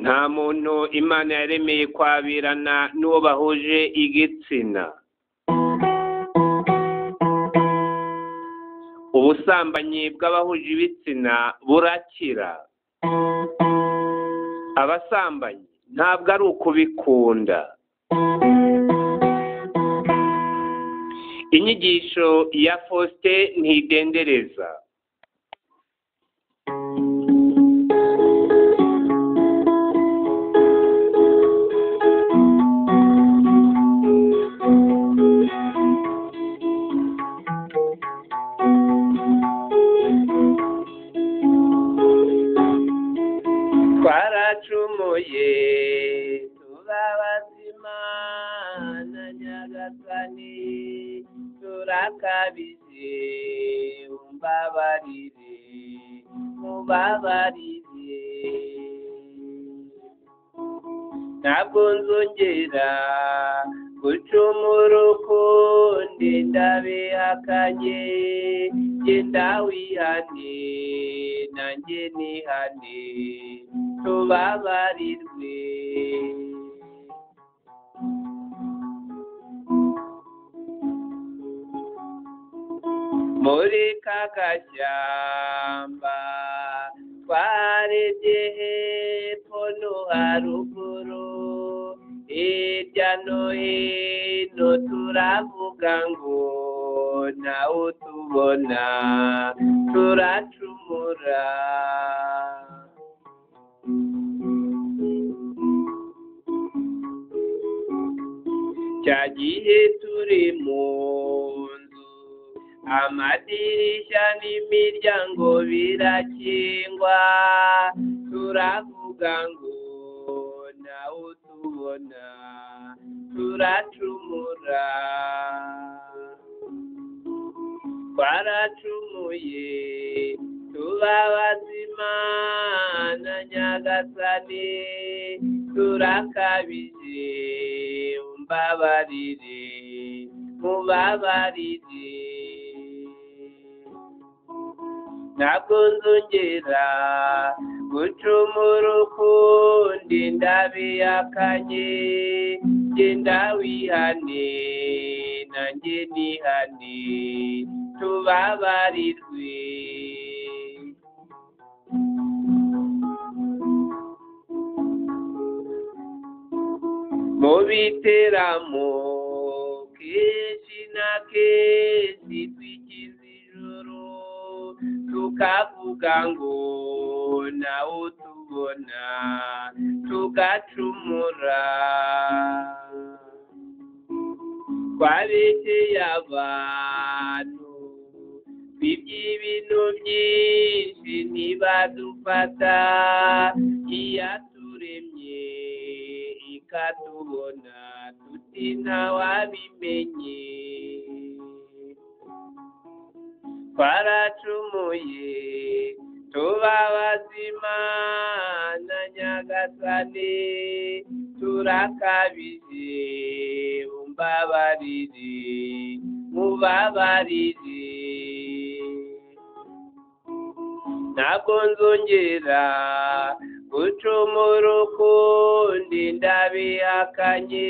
nta muntu imana yaremeye kwabirana n'uwo bahuje igitsina. Ubusambanyi bw'abahuje ibitsina burakira. Abasambanyi ntabwo ari ukubikunda. Inyigisho ya Faustin Ntidendereza. Twaracumuye turabazima na Nyagasani, turakabije umbabarire mubabarire. Ntabwo nzongera gucumura ukundi ndabihakanye, genda wihane nanjye nihane tubabarirwe. Muri kagashyamba twarebye hepfo no haruguru, hirya no hino turavuga ngo ntawe utubona turacumura. Cya gihe turi mu nzu, amadirishya n'imiryango birakingwa, turavuga ngo ntawe utubona turacumura. Twaracumuye tubabaza na Nyagasani, turakabije umbabarire mubabarire. Ntabwo nzongera gucumura ukundi ndabihakanye, genda wihane nanjye nihane tubabarirwe. Mu biteramo kenshi na kenshi twikiza ijoro, tukavuga ngo ntawe utubona tugacumura. Twabeshye abantu twibye ibintu byinshi ntibadufata, iyaturemye ikatubona tuti ntawabimenye. Twaracumuye tubabaza na Nyagasani, turakabije umbabarire mubabarire. Ntabwo nzongera gucumura ukundi ndabihakanye,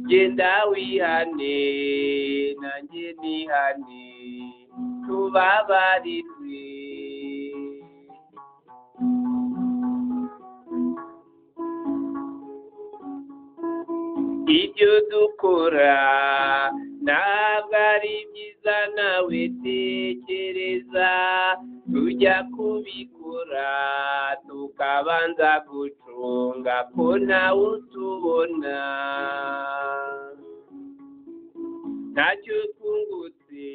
genda wihane nanjye nihane tubabarirwe. Ibyo dukora ntabwo ari byiza, nawe tekereza. Tujya kubikora tukabanza gucunga ko ntawe utubona. Ntacyo twungutse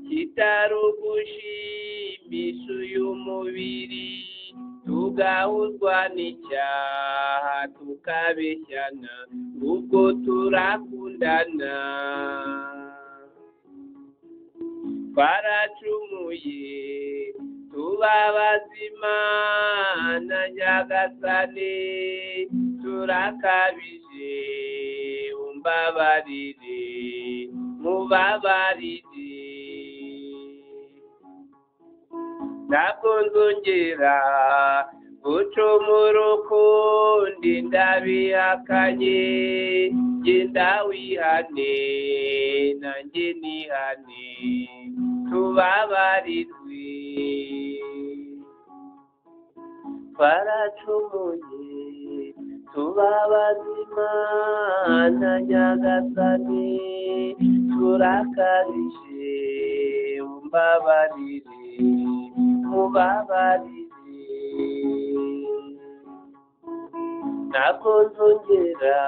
kitari ugushimisha uyu mubiri, tugahuzwa n'icyaha tukabeshyana ubwo turakundana. Twaracumuye tubabaza na Nyagasani, turakabije umbabarire mubabarire. Ntabwo nzongera gucumura ukundi ndabihakanye genda wihane nanjye nihane tubabarirwe twaracumuye tubabaza Imana Nyagasani turakabije umbabarire mubabarire ntabwo nzongera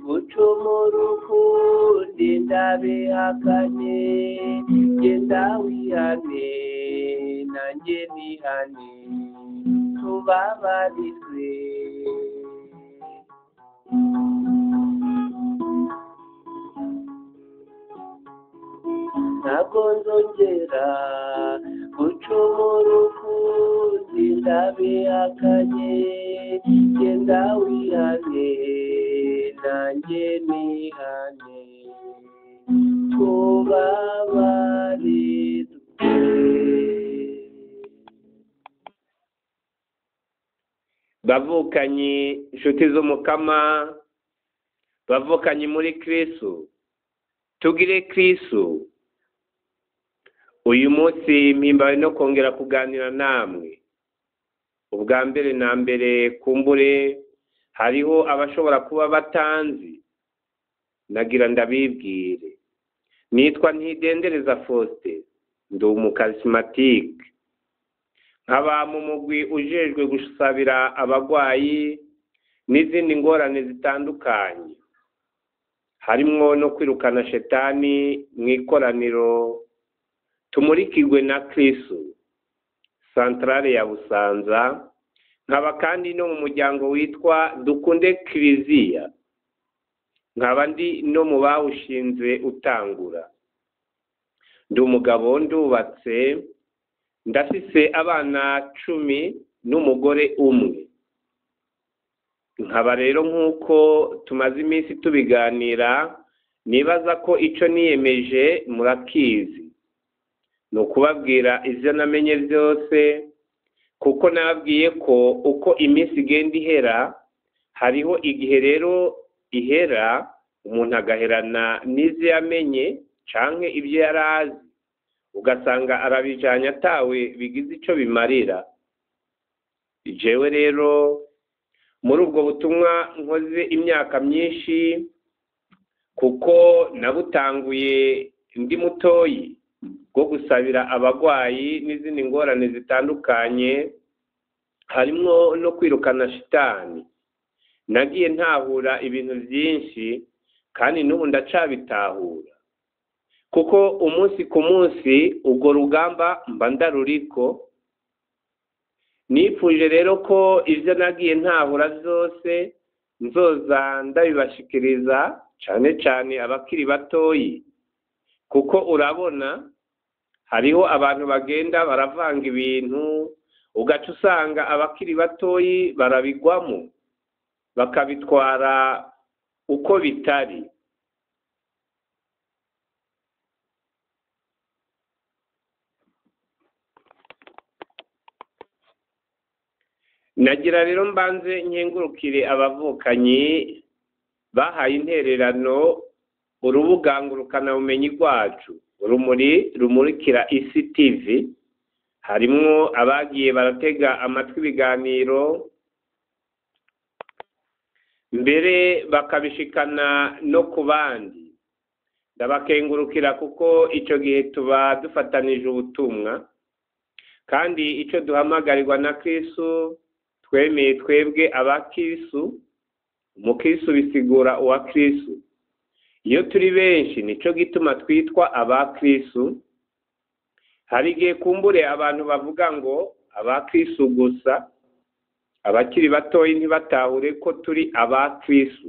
gucumura ukundi ndabihakanye genda wihane nanjye nihane tubabarirwe ntabwo nzongera gucumura ukundi ndabihakanye genda wihane nanjye nihane tubabarirwe. Bavukanyi inshuti z'umukama, bavukanyi muri Kristo, tugire Kristo. Uyu munsi mpimbawe no kongera kuganira namwe. Ubwa mbere na mbere kumbure hariho abashobora kuba batanzi, nagira ndabibwire. Nitwa Ntidendereza Faustin, ndi umukarismatike. Nkaba mu mugwi ujejwe gusabira abagwayi n'izindi ngorane zitandukanye, harimwo no kwirukana shetani mu ikoraniro tumurikirwe na Kristo, santrale ya Busanza. Nkaba kandi no mu muryango witwa Dukunde Kiliziya, nkaba ndi no mu bawushinze utangura. Ndi umugabo ndubatse, ndafise abana 10 n'umugore umwe. Nkaba rero nk'uko tumaze iminsi tubiganira, nibaza ko ico niyemeje murakizi, ni ukubabwira ivyo namenye byose, kuko nababwiye ko uko iminsi igenda ihera, hariho igihe rero ihera umuntu agaherana n'ivyo yamenye canke ibyo yarazi, ugasanga arabijanye atawe bigize ico bimarira. Jewe rero muri ubwo butumwa nkoze imyaka myinshi, kuko nabutanguye ndi mutoyi bwo gusabira abagwayi n'izindi ngorane zitandukanye, harimwo no kwirukana shitani. Nagiye ntahura ibintu byinshi kandi n'ubu ndacabitahura, kuko umunsi ku munsi ubwo rugamba mba ndaruriko. Nipfuje rero ko ivyo nagiye ntahura byose nzoza ndabibashikiriza, cane cane abakiri batoyi, kuko urabona hariho abantu bagenda baravanga ibintu, ugaca usanga abakiri batoyi barabigwamo bakabitwara uko bitari. Nagira rero mbanze nkengurukire abavukanyi bahaye intererano urubuga ngurukana bumenyi rwacu Urumuri rumurikira isi TV. Harimwo abagiye baratega amatwi ibiganiro, mbere bakabishikana no ku bandi. Ndabakengurukira kuko ico gihe tuba dufatanije ubutumwa, kandi ico duhamagarirwa na Kristo twemeye twebwe abakristo. Umukristo bisigura uwa Kristo. Iyo turi benshi nico gituma twitwa abakristo. Hari igihe kumbure abantu bavuga ngo abakristo gusa, abakiri batoyi ntibatahure ko turi abakristo.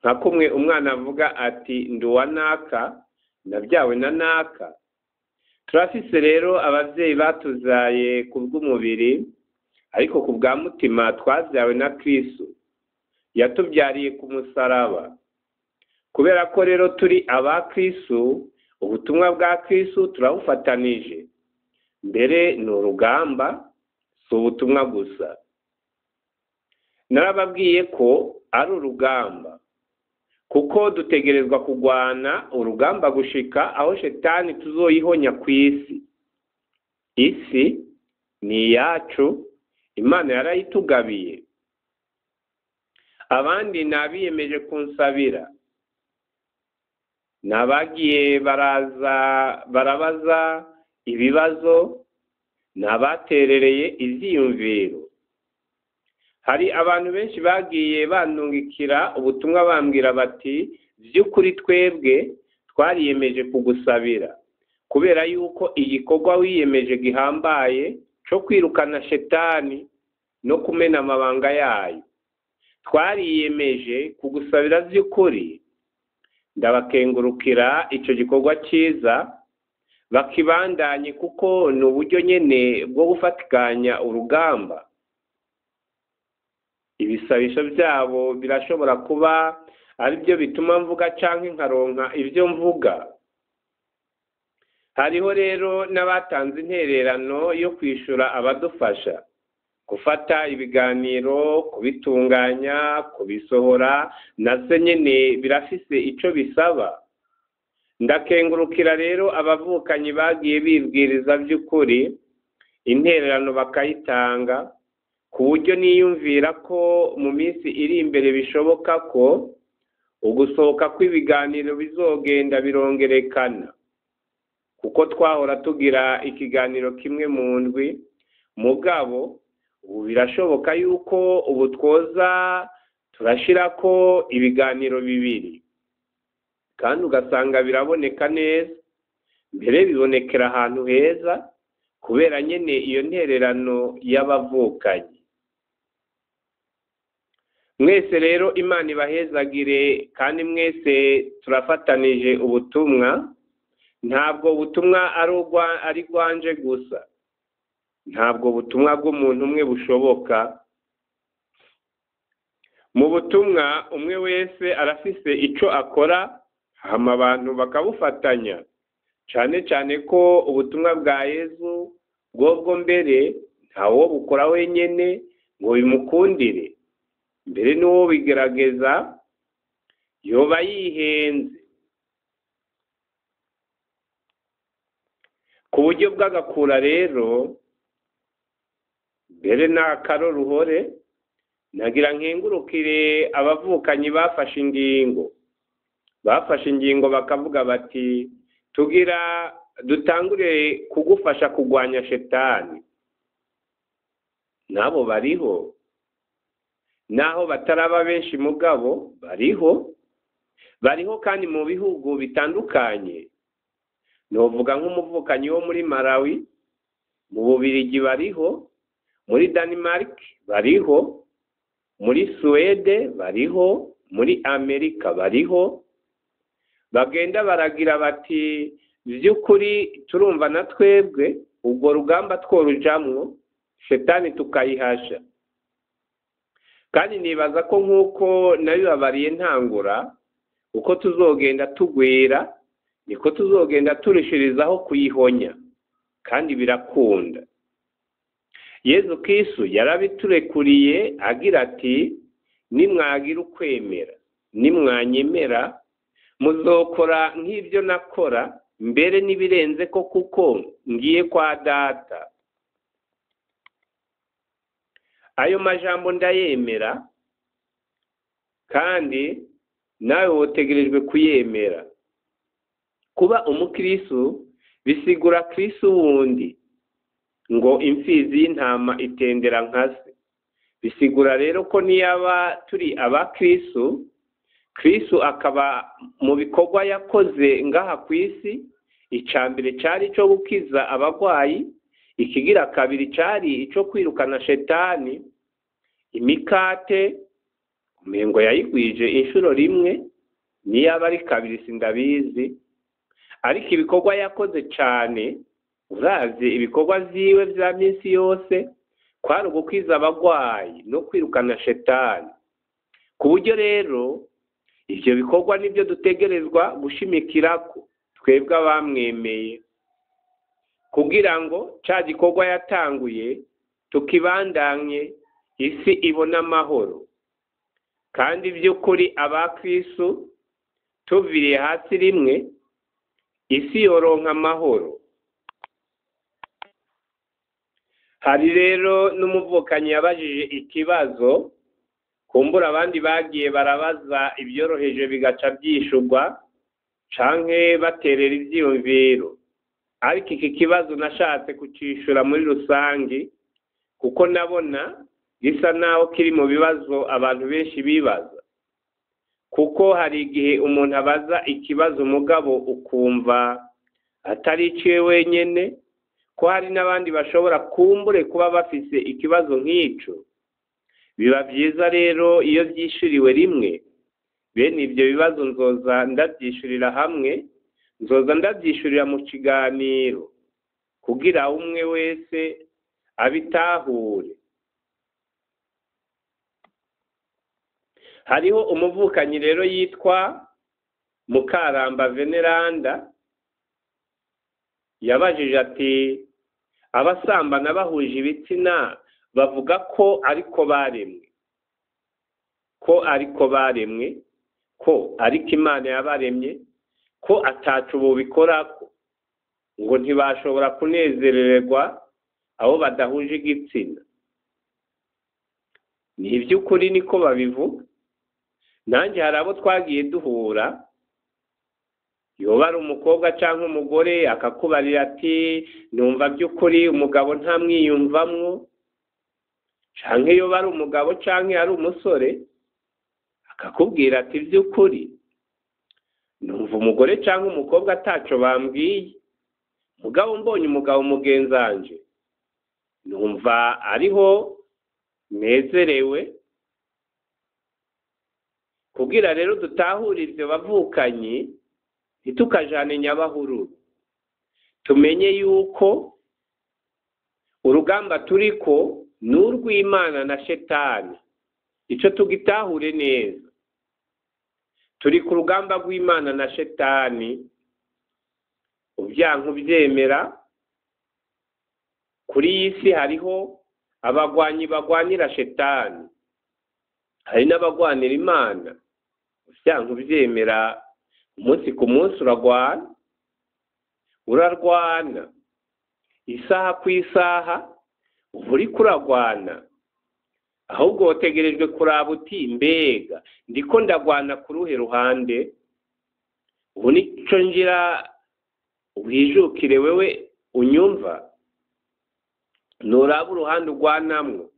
Nka kumwe umwana avuga ati ndi uwa naka, nabyawe na naka. Turafise rero abavyeyi batuzaye kubw'umubiri, ariko ku bwa mutima twavyawe na Kristo, yatubyariye ku musaraba. Kubera ko rero turi abakristo, ubutumwa bwa Kristo turabufatanije. Mbere ni urugamba, si ubutumwa gusa. Narababwiye ko ari urugamba, kuko dutegerezwa kurwana urugamba gushika aho shetani tuzoyihonya ku isi. Isi ni iyacu, Imana yarayitugabiye. Abandi nabiyemeje kunsabira, nabagiye barabaza ibibazo, nabaterereye ivyiyumviro. Hari abantu benshi bagiye bandungikira ubutumwa bambwira bati vy'ukuri twebwe twariyemeje kugusabira, kubera yuko igikorwa wiyemeje gihambaye co kwirukana shetani no kumena amabanga yayo. Twariyemeje kugusabira vy'ukuri. Ndabakengurukira ico gikorwa ciza, bakibandanye kuko ni uburyo nyene bwo gufatikanya urugamba. Ibisabisho byabo birashobora kuba ari byo bituma mvuga canke nkaronka ivyo mvuga. Hariho rero n'abatanze intererano yo kwishura abadufasha gufata ibiganiro, kubitunganya, kubisohora, nase nyene birafise ico bisaba. Ndakengurukira rero abavukanyi bagiye bibwiriza by'ukuri, intererano bakayitanga, ku buryo niyumvira ko mu minsi iri imbere bishoboka ko ugusohoka kw'ibiganiro bizogenda birongerekana, kuko twahora tugira ikiganiro kimwe mu ndwi, mugabo ubu birashoboka yuko ubu twoza turashirako ibiganiro bibiri, kandi ugasanga biraboneka neza, mbere bibonekera ahantu heza, kubera nyene iyo ntererano y'abavukanyi. Mwese rero Imana ibahezagire, kandi mwese turafatanije ubutumwa. Ntabwo ubutumwa ari rwanje gusa, ntabwo ubutumwa bw'umuntu umwe bushoboka. Mu butumwa umwe wese arafise ico akora, hama abantu bakabufatanya, cane cane ko ubutumwa bwa Yesu bwobwo mbere ntawo bukora wenyene ngo bimukundire, mbere n'uwo bigerageza yoba yihenze. Ku buryo bw'agakura rero, mbere n'akaroruhore, nagira nkengurukire abavukanyi bafashe ingingo bakavuga bati tugira dutangure kugufasha kugwanya shetani. Nabo bariho, naho bataraba benshi mugabo bariho kandi mu bihugu bitandukanye. Novuga nk'umuvukanyi wo muri Malawi, mu Bubiligi bariho, muri Denmark bariho, muri Suwede bariho, muri Amerika bariho. Bagenda baragira bati vy'ukuri turumva na twebwe ubwo rugamba tworujamwo, shetani tukayihasha. Kandi nibaza ko nk'uko nabibabariye ntangura, uko tuzogenda tugwira niko tuzogenda turishirizaho kuyihonya, kandi birakunda. Yezu Kristo yarabiturekuriye agira ati nimwagira ukwemera, nimwanyemera, muzokora nk'ibyo nakora, mbere nibirenze ko kuko ngiye kwa Data. Ayo majambo ndayemera, kandi nawe wotegerejwe kuyemera. Kuba umukristo bisigura Kristo wundi, ngo imfizi y'intama itendera nkase. Bisigura rero ko niyaba turi abakristo, Kristo akaba mu bikorwa yakoze ngaha ku isi, icambere cari cyo gukiza abagwayi, ikigira kabiri cari ico kwirukana shetani. Imikate umengo yayigwije inshuro rimwe, niyaba ari kabiri sindabizi, ariko ibikorwa yakoze cane, uravye ibikorwa vyiwe vya minsi yose, kwari ugukwiza abagwayi no kwirukana shetani. Ku buryo rero ivyo bikorwa nibyo dutegerezwa gushimikirako twebwe abamwemeye, kugira ngo ca gikorwa yatanguye tukibandanye isi ibona amahoro. Kandi by'ukuri abakristo tuviriye hasi rimwe isi yoronka amahoro. Hari rero n'umuvukanyi yabajije ikibazo, kumbura abandi bagiye barabaza ibyoroheje bigaca byishurwa canke baterera ivyiyumviro, ariko iki kibazo nashatse kucishura muri rusangi kuko nabona gisa naho kiri mu bibazo abantu benshi bibaza. Kuko hari igihe umuntu abaza ikibazo mugabo ukumva atari iciwe wenyene, ko hari n'abandi bashobora kumbure kuba bafise ikibazo nk'ico. Biba vyiza rero iyo vyishuriwe rimwe, bene ivyo bibazo nzoza ndavyishurira hamwe, nzoza ndavyishurira mu kiganiro kugira umwe wese abitahure. Hariho umuvukanyi rero yitwa Mukaramba Veneranda, yabajije ati abasambana bahuje ibitsina bavuga ko ariko baremwe, ko ariko Imana yabaremye, ko atacu bobikorako, ngo ntibashobora kunezererwa abo badahuje igitsina. Ni iby'ukuri niko babivuga. Nanjye hari abo twagiye duhura, yoba ari umukobwa cyangwa umugore akakubarira ati numva by'ukuri umugabo ntamwiyumvamwo, canke yoba ari umugabo canke ari umusore akakubwira ati by'ukuri numva umugore cyangwa umukobwa ataco bambwiye, mugabo mbonye umugabo mugenzanje numva ariho nezerewe. Kugira rero dutahure ivyo bavukanyi ntitukajane nyabahururu, tumenye yuko urugamba turiko n'urw'Imana na Shetani. Ico tugitahure neza, turi ku rugamba rw'Imana na Shetani. Uvyanka uvyemera, kuri iyi si hariho abagwanyi bagwanira Shetani, hari n'abagwanira Imana. Uvyanka uvyemera, umunsi ku munsi urarwana, isaha ku isaha uba uriko uragwana. Ahubwo wotegerejwe kuraba uti mbega ndiko ndagwana ku ruhe ruhande? Ubu nico ngira wijukire wewe unyumva, nuraba uruhande urwanamwo,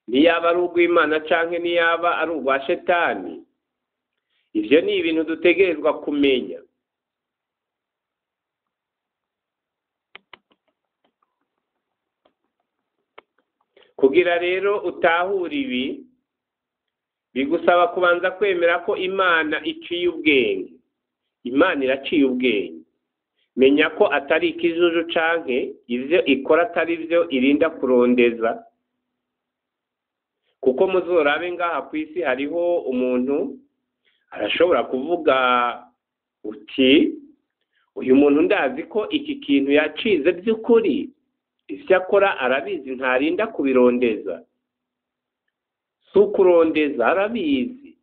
niyaba ari urw'Imana canke niyaba ari urwa Shetani. Ivyo ni ibintu dutegerezwa kumenya. Kugira rero utahure ibi, bigusaba kubanza kwemera ko Imana iciye ubwenge. Imana iraciye ubwenge. Menya ko atari ikijuju canke ivyo ikora atari vyo irinda kurondeza. Kuko muzorabe ngaha kw'isi hariho umuntu arashobora kuvuga uti uyu muntu ndazi ko iki kintu yacize by'ukuri, ivyo akora arabizi ntarinda kubirondeza. Si ukurondeza, arabizi.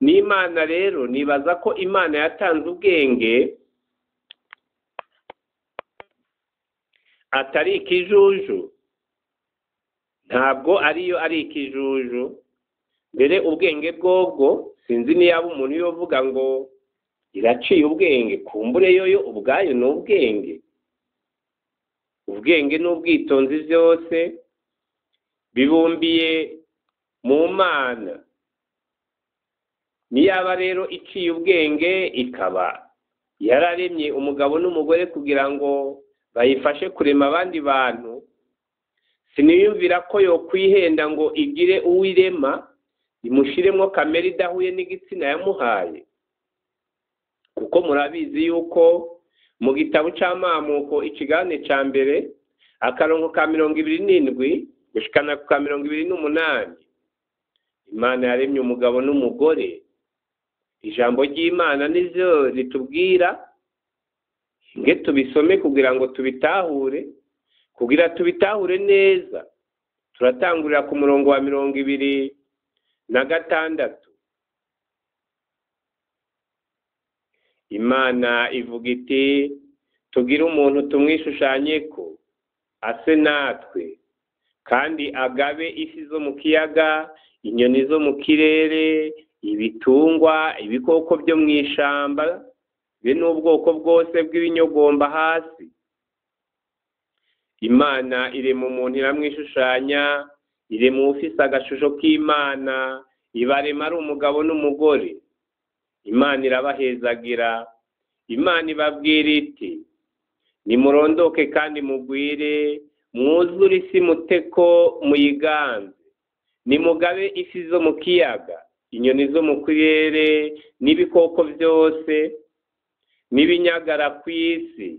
N'Imana rero nibaza ko Imana yatanze ubwenge atari ikijuju, ntabwo ariyo ari ikijuju. Mbere ubwenge bwobwo sinzi niyaba umuntu yovuga ngo iraciye ubwenge, kumbure yoyo ubwayo ni ubwenge. Ubwenge n'ubwitonzi byose bibumbiye mu Mana. Niyaba rero iciye ubwenge ikaba yararemye umugabo n'umugore kugira ngo bayifashe kurema abandi bantu, siniyumvira ko yo kwihenda ngo igire uwirema imushiremwo kamere idahuye n'igitsina yamuhaye. Kuko murabizi yuko mu gitabo c'Amamuko ikigane ca mbere akarongo ka 27 gushikana ku ka 28, Imana yaremye umugabo n'umugore. Ijambo ry'Imana nivyo ritubwira, nge tubisome kugira ngo tubitahure, kugira tubitahure neza. turatangurira ku murongo wa 26. Imana ivuga iti tugire umuntu tumwishushanye ko ase natwe kandi agabe isi zo mu kiyaga, inyoni zo mu kirere, ibitungwa, ibikoko byo mu ishamba, be n'ubwoko bwose bw'ibinyogomba hasi. Imana irema umuntu iramwishushanya, irema ufise agashusho k'Imana, ibarema ari umugabo n'umugore. Imana irabahezagira, Imana ibabwira iti nimurondoke kandi mugwire, mwuzure isi muteko muyiganze, nimugabe isi zo mu kiyaga, inyoni zo mu kirere, n'ibikoko byose n'ibinyagara ku isi.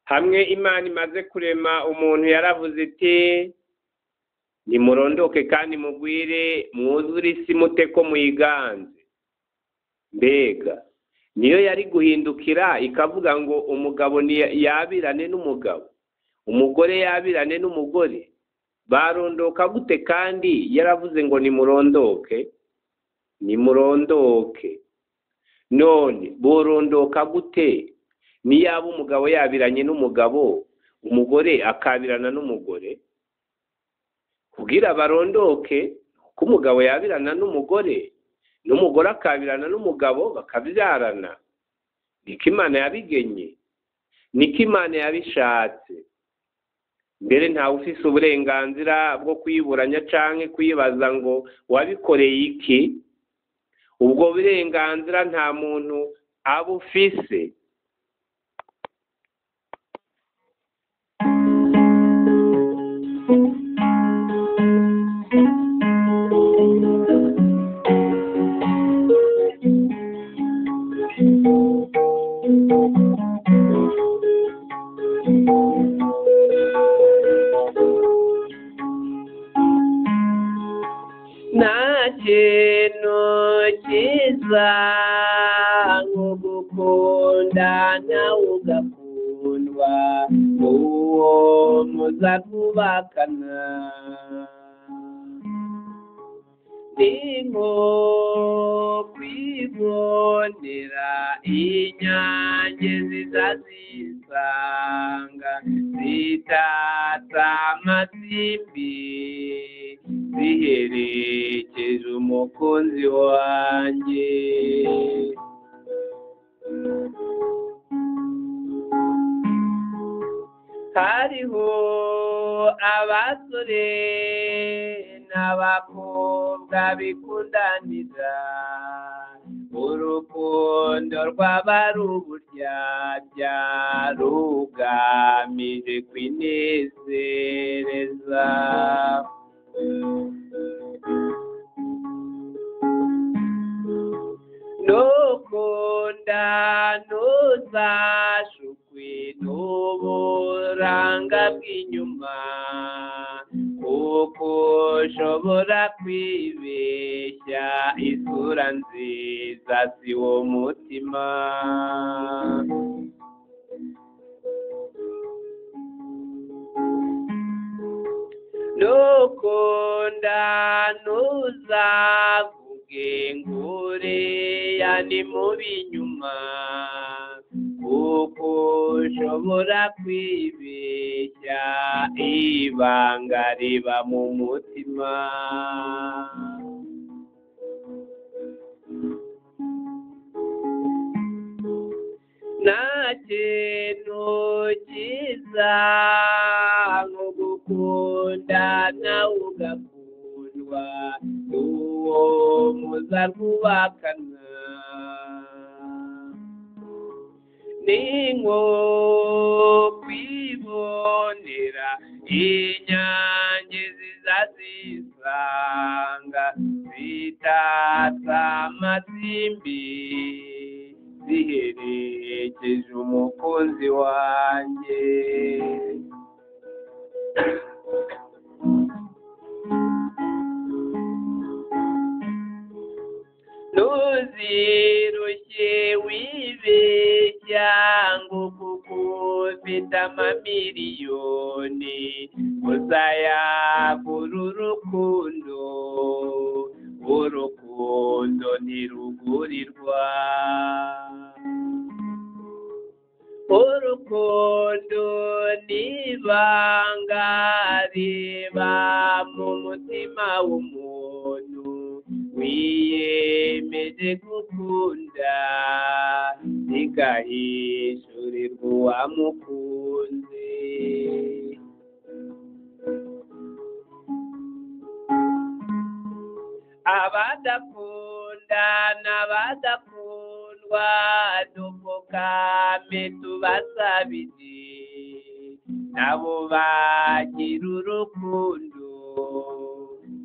Hamwe Imana imaze kurema umuntu yaravuze iti nimurondoke kandi mugwire, mwuzure isi muteko muyiganze. Mbega niyo yari guhindukira ikavuga ngo umugabo yabirane n'umugabo, umugore yabirane n'umugore? Barondoka gute kandi yaravuze ngo nimurondoke? Nimurondoke. None borondoka gute niyaba umugabo yabiranye n'umugabo, umugore akabirana n'umugore? Kugira barondoke ko umugabo yabirana n'umugore, n'umugore akabirana n'umugabo, bakabyarana. Niko Imana yabigenye, niko Imana yabishatse. Mbere ntawe ufise uburenganzira bwo kuyiburanya canke kuyibaza ngo wabikoreye iki. Ubwo burenganzira nta muntu aba ufise. Nko gukunda nawe ugakundwa, uwo muza kubakana. Ni nko kwibonera inyange zizazisanga, zitatsa amasimbi, ziherekeje umukunzi wanjye. Hariho abasore n'abakobwa bikundanira, urukundo rwaba ruburyarya rugamije kwinezereza. Nukunda ntuzashukwe n'uburanga bw'inyuma, kuko ushobora kwibeshya isura nziza si wo mutima. Nukunda ntuzavuge nguriya ni mubi nyuma, kuko ushobora kwibeshya ibanga riba mu mutima. Nta kintu cyiza nko gukunda nawe ugakundwa, uwo muza kubakana. Ni nko kwibonera inyange zizazisanga, zitatsa amasimbi, ziherekeje umukunzi wanjye. Ntuzi uzirushye wibeshya ngo kuko ufite amamiliyoni uzayagura urukundo, urukundo ntirugurirwa. Urukundo n'ibanga riba mu mutima w'umuntu wiyemeje gukunda, rigahishurirwa uwamukunze. Abadakunda n'abadakundwa dupfukame tubasabire, nabo bagira urukundo,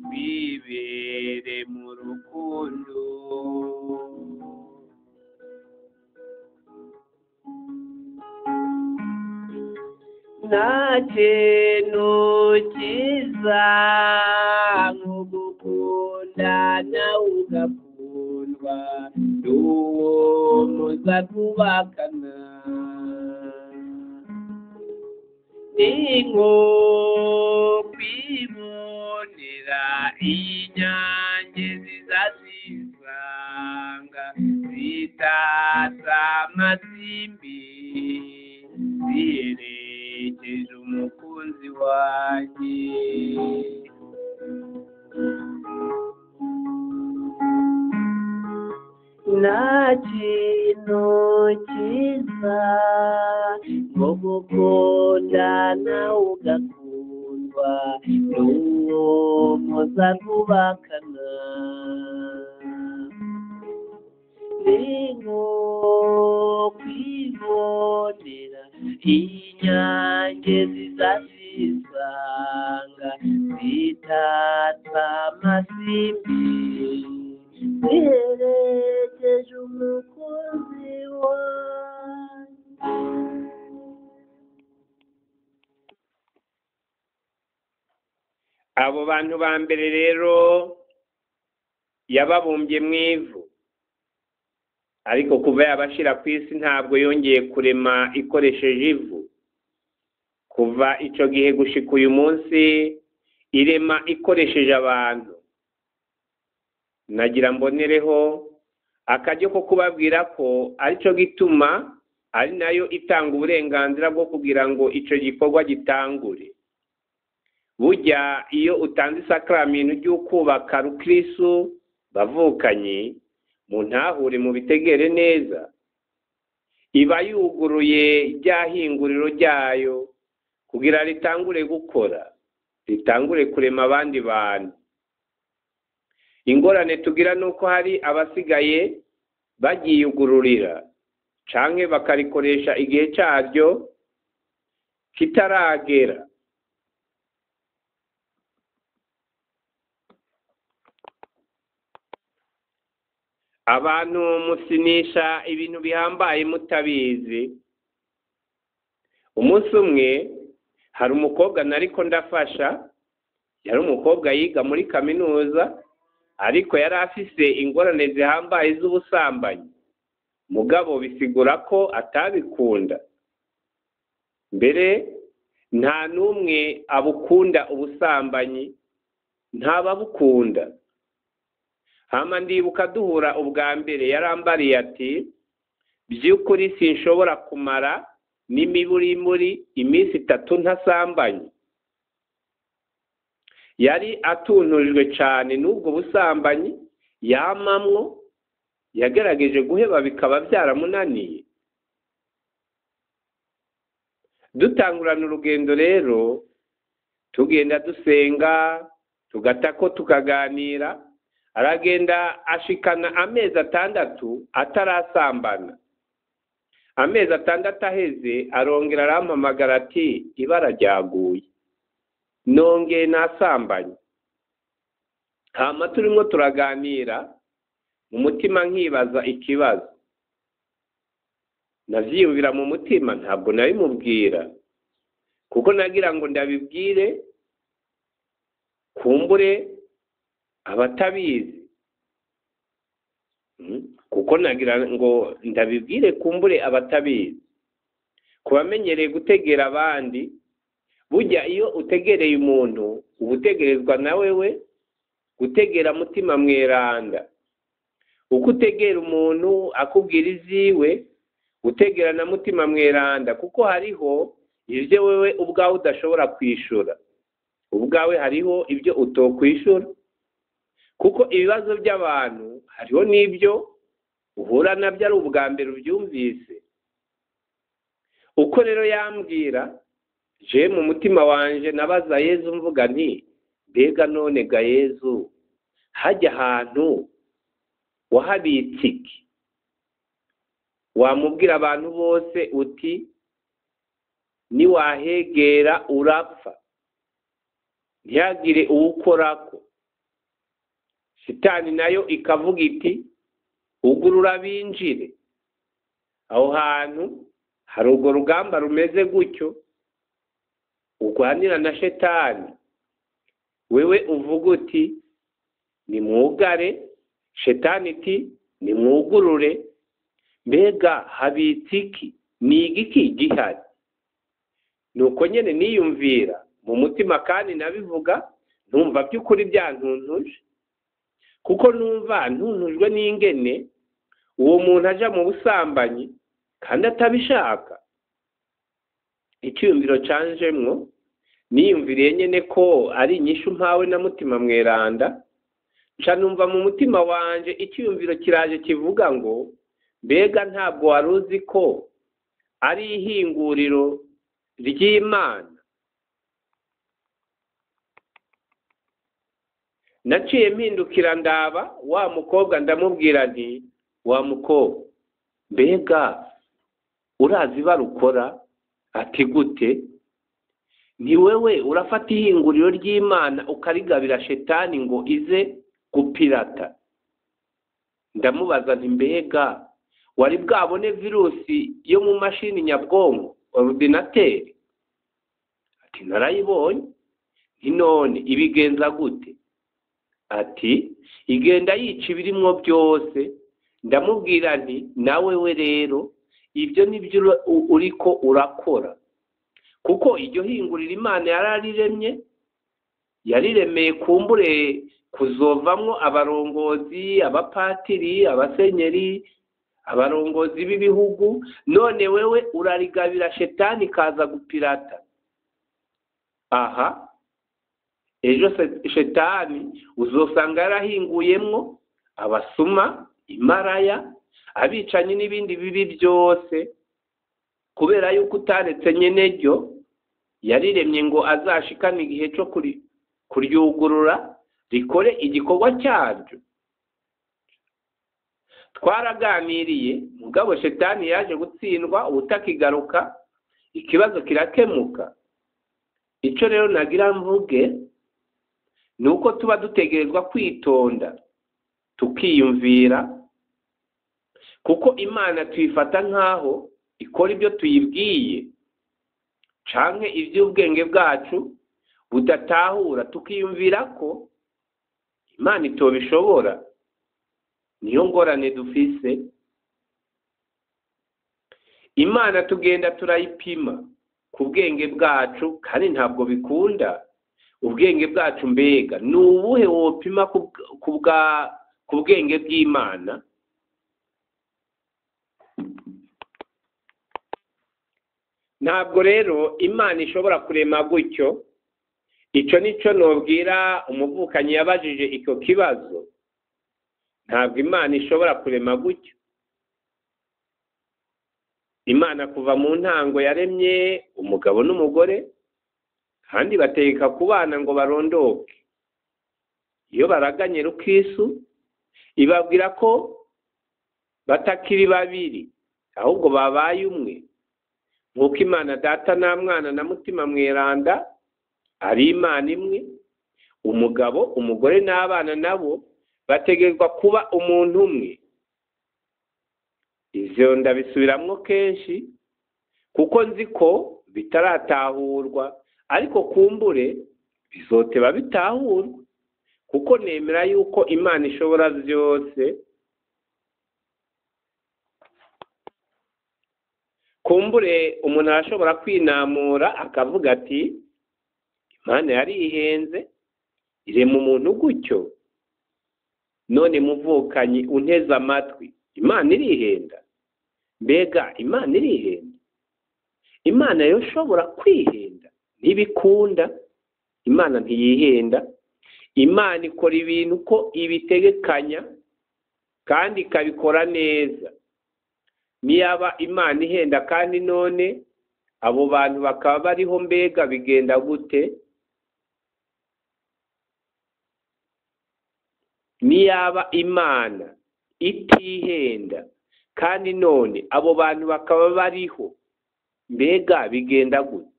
bibere mu rukundo. Nta kintu cyiza nko gukunda nawe ugakundwa n'uwo muza kubakana. Ni nko kwibonera inyange ziza zisanga zitatsa amasimbi, ziherekeje umukunzi wanjye. Nta kintu cyiza nko gukunda nawe ugakundwa n'uwo muza kubakana. Ni nko kwibonera inyange ziza zisanga zitatsa amasimbi, ziherekeje umukunzi wanjye. Abo bantu ba mbere rero yababumbye mu ivu, ariko kuva yabashira ku isi ntabwo yongeye kurema ikoresheje ivu. Kuva icyo gihe gushika uyu munsi irema ikoresheje abantu. Nagira mbonereho akaryo ko kubabwira ko aricyo gituma ari nayo itanga uburenganzira bwo kugira ngo icyo gikorwa gitangure. Burya iyo utanze isakaramentu ryo kubaka rukristo bavukanye, mu ntahure mu bitegere neza, iba yuguruye rya hinguriro ryayo kugira ritangure gukora, ritangure kurema abandi bantu. Ingorane tugira nuko hari abasigaye bagiyugururira canke bakarikoresha igihe cyaryo kitaragera. Abantu musinisha ibintu bihambaye mutabizi. Umunsi umwe hari umukobwa nariko ndafasha, yari umukobwa yiga muri kaminuza, ariko yari afise ingorane zihambaye z'ubusambanyi. Mugabo bisigura ko atabikunda. Mbere nta n'umwe abukunda ubusambanyi, ntababukunda. Hama ndibuka duhura ubwa mbere yarambariye ati, by'ukuri sinshobora kumara n'imiburimuri iminsi 3 ntasambanye. Yari atunturijwe cyane n'ubwo busambanyi yamamwo, yagerageje guheba bikaba byaramunaniye. Dutangurana urugendo rero, tugenda dusenga, tugatako tukaganira, aragenda ashikana amezi 6 atarasambana. Amezi 6 aheze arongera arampamagara ati, ibara ryaguye, nongeye nasambanye. Hama turimo turaganira, mu mutima nkibaza ikibazo. Navyiyumvira mu mutima, ntabwo nabimubwira, kuko nagira ngo ndabibwire kumbure abatabizi. kuko nagira ngo ndabibwire kumbure abatabizi kubamenyereye gutegera abandi. Burya iyo utegereye umuntu uba utegerezwa na wewe gutegera mutima mweranda. Uko utegera umuntu akubwira iziwe utegera na mutima mweranda, kuko hariho ibyo wewe ubwawe udashobora kwishura. Ubwawe hariho ibyo utokwishura, kuko ibibazo by'abantu hariho n'ibyo uhura nabyo ari ubwa mbere ubyumvise. Uko rero yambwira, je mu mutima wanje nabaza Yezu mvuga nti mbega none ga Yezu, hajya ahantu wahabitse iki? Wamubwira abantu bose uti niwahegera urapfa, ntihagire uwukorako. Shitani nayo ikavuga iti ugurura binjire. Aho hantu hari urwo rugamba rumeze gutyo, urwanira na Shetani. Wewe uvuga uti nimwugare, Shetani iti nimwugurure. Mbega habitse iki? Ni igiki gihari? Nuko nyene niyumvira mu mutima, kandi nabivuga numva by'ukuri byantuntuje, kuko numva ntuntujwe n'ingene uwo muntu aja mu busambanyi kandi atabishaka. Icyumviro canjemwo niyumviriye nyene ko ari inyishu mpawe na mutima mweranda. Nca numva mu mutima wanje icyumviro kiraje kivuga ngo mbega ntabwo wari uzi ko ari ihinguriro ry'Imana? Naciye mpindukira ndaba wa mukobwa ndamubwira nti wa mukobwa, mbega urazi barukora? Ati gute? Ni wewe urafata ihinguriro ry'Imana ukarigabira Shetani ngo ize gupirata. Ndamubaza nti mbega wari bwabone virusi yo mu mashini nyabwonko, ordinateri? Ati narayibonye. Nti none ibigenza gute? Ati igenda yica ibirimwo byose. Ndamubwira nti nawe we rero ibyo nibyo uriko urakora, kuko iryo hingurira Imana yarariremye, yariremeye kumbure kuzovamwo abarongozi, abapatiri, abasenyeri, abarongozi b'ibihugu. None wewe urarigabira Shetani kaza gupirata. Aha ejo Shetani uzosanga yarahinguyemwo abasuma, imaraya, abicanyi n'ibindi bibi byose, kubera yuko utaretse nyene ryo yariremye ngo azashikane igihe cyo kuryugurura rikore igikorwa cyaryo. Twaraganiriye, mugabo Shetani yaje gutsindwa, ubutakigaruka, ikibazo kirakemuka. Ico rero nagira mvuge nuko tuba dutegerezwa kwitonda tukiyumvira, kuko Imana tuyifata nkaho ikora ibyo tuyibwiye, canke ivy'ubwenge bwacu budatahura, tukiyumvira ko Imana itobishobora. Niyo ngorane dufise. Imana tugenda turayipima ku bwenge bwacu, kandi ntabwo bikunda. Ubwenge bwacu mbega ni ubuhe wopima ku bwenge bw'Imana? Ntabwo rero Imana ishobora kurema gutyo. Ico nico nobwira umuvukanyi yabajije icyo kibazo. Ntabwo Imana ishobora kurema gutyo. Imana kuva mu ntango yaremye umugabo n'umugore, kandi bategeka kubana ngo barondoke. Iyo baraganye rukisu ibabwira ko batakiri babiri, ahubwo babaye umwe. Nk'uko Imana Data na Mwana na Mutima Mweranda ari Imana imwe, umugabo, umugore n'abana nabo bategerezwa kuba umuntu umwe. Ivyo ndabisubiramwo kenshi kuko nzi ko bitaratahurwa, ariko kumbure bizoteba bitahurwa, kuko nemera yuko Imana ishobora byose, kumbure umuntu arashobora kwinamura akavuga ati Imana yarihenze irema umuntu gutyo, none muvukanyi unteze amatwi, Imana irihenda? Mbega Imana irihenda? Imana yoshobora kwihenda? Ntibikunda. Imana ntiyihenda. Imana ikora ibintu ko ibitegekanya kandi ikabikora neza. Niyaba Imana ihenda kandi none abo bantu bakaba bariho, mbega bigenda gute? Niyaba Imana itihenda kandi none abo bantu bakaba bariho, mbega bigenda gute?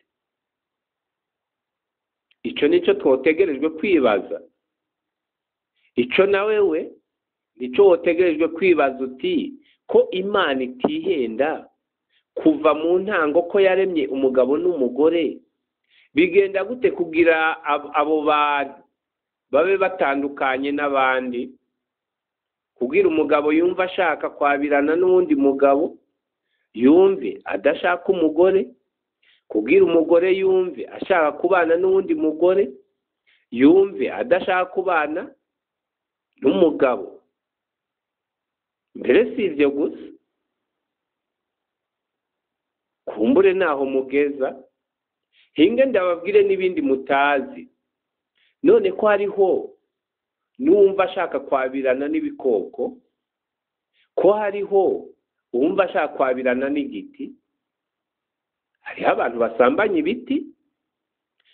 Icyo nicyo twotegerejwe kwibaza. Icyo nawewe nicyo wotegerejwe kwibaza uti ko Imana itihenda kuva mu ntango ko yaremye umugabo n'umugore, bigenda gute kugira abo bantu babe batandukanye n'abandi? Kugira umugabo yumva ashaka kwabirana n'uwundi mugabo, yumve adashaka umugore. Kugira umugore yumve ashaka kubana n'uwundi mugore, yumve adashaka kubana n'umugabo. Mbere si ibyo gusa, kumbure naho mugeza, hinge ndababwire n'ibindi mutazi. None ko hariho n'uwumva ashaka kwabirana n'ibikoko, ko hariho uwumva ashaka kwabirana n'igiti. Hariho abantu basambanya ibiti,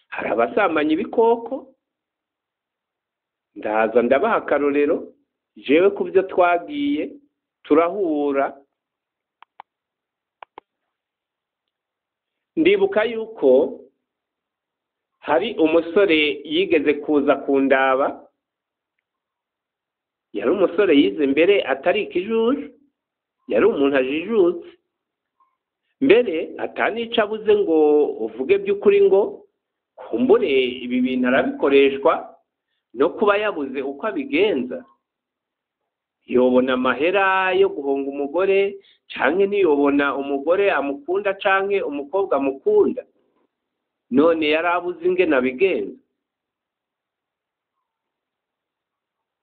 hari abasambanya ibikoko. Ndaza ndabaha akarorero, jewe ku byo twagiye turahura. Ndibuka yuko hari umusore yigeze kuza kundaba. Yari umusore yize mbere atari ikijuju, yari umuntu ajijutse mbere, atanica abuze ngo uvuge by'ukuri ngo kumbure ibi bintu arabikoreshwa no kuba yabuze uko abigenza. Yobona amahera yo guhonga umugore, canke niyobona umugore amukunda canke umukobwa amukunda, none yarabuze ingene abigenza.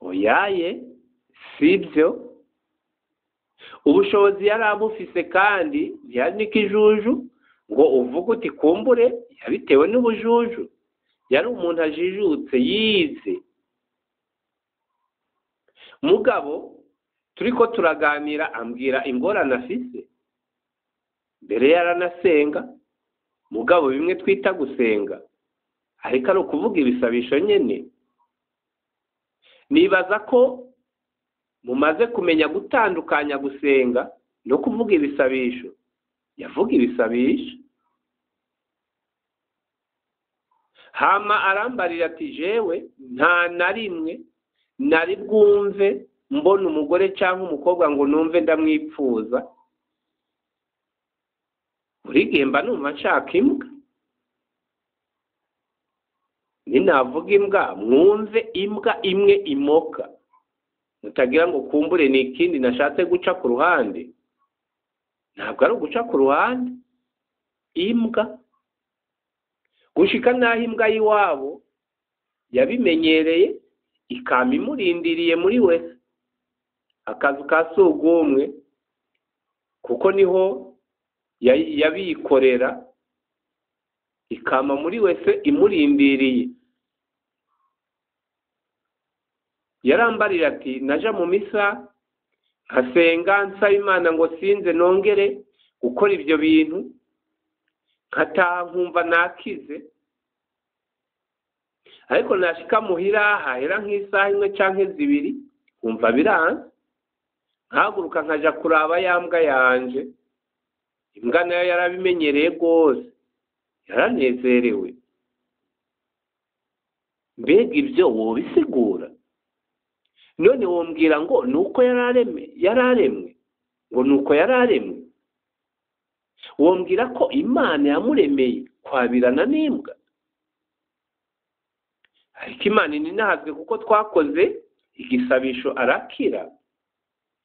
Oyaye sibyo. Ubushobozi yari abufise kandi ntiyari n'ikijuju ngo uvuge uti kumbure yabitewe n'ubujuju. Yari umuntu ajijutse yize. Mugabo turiko turaganira ambwira ingorane afise. Mbere yaranasenga, mugabo bimwe twita gusenga ariko ari ukuvuga ibisabisho nyene. Nibaza ko mumaze kumenya gutandukanya gusenga no kuvuga ibisabisho. Yavuga ibisabisho, hama arambarira ati jewe nta na rimwe nari bwumve mbona umugore cyangwa umukobwa ngo numve ndamwipfuza. Buri gihe mba numva nshaka imbwa. Ninavuga imbwa mwumve imbwa imwe imoka, mutagira ngo kumbure ni ikindi nashatse guca ku ruhande. Ntabwo ari uguca ku ruhande. Imbwa gushika naho imbwa y'iwabo yabimenyereye ikama imurindiriye muri we, akazu ka sugumwe, kuko niho yabikorera, ikama muri wese imurindiriye. Yarambarira ati naja mu misa nkasenga nsaba Imana ngo sinze nongere gukora ibyo bintu, nkataha nkumva nakize. Ariko nashika muhira hahera nk'isaha imwe canke zibiri nkumva biranze, nkahaguruka nkaja kuraba ya mbwa yanje. Imbwa nayo yarabimenyereye rwose, yaranezerewe. Mbega ibyo wobisigura? None wombwira ngo nuko yararemwe ngo nuko yararemwe? Wombwira ko Imana yamuremeye kwabirana n'imbwa? Ariko Imana ninahazwe kuko twakoze igisabisho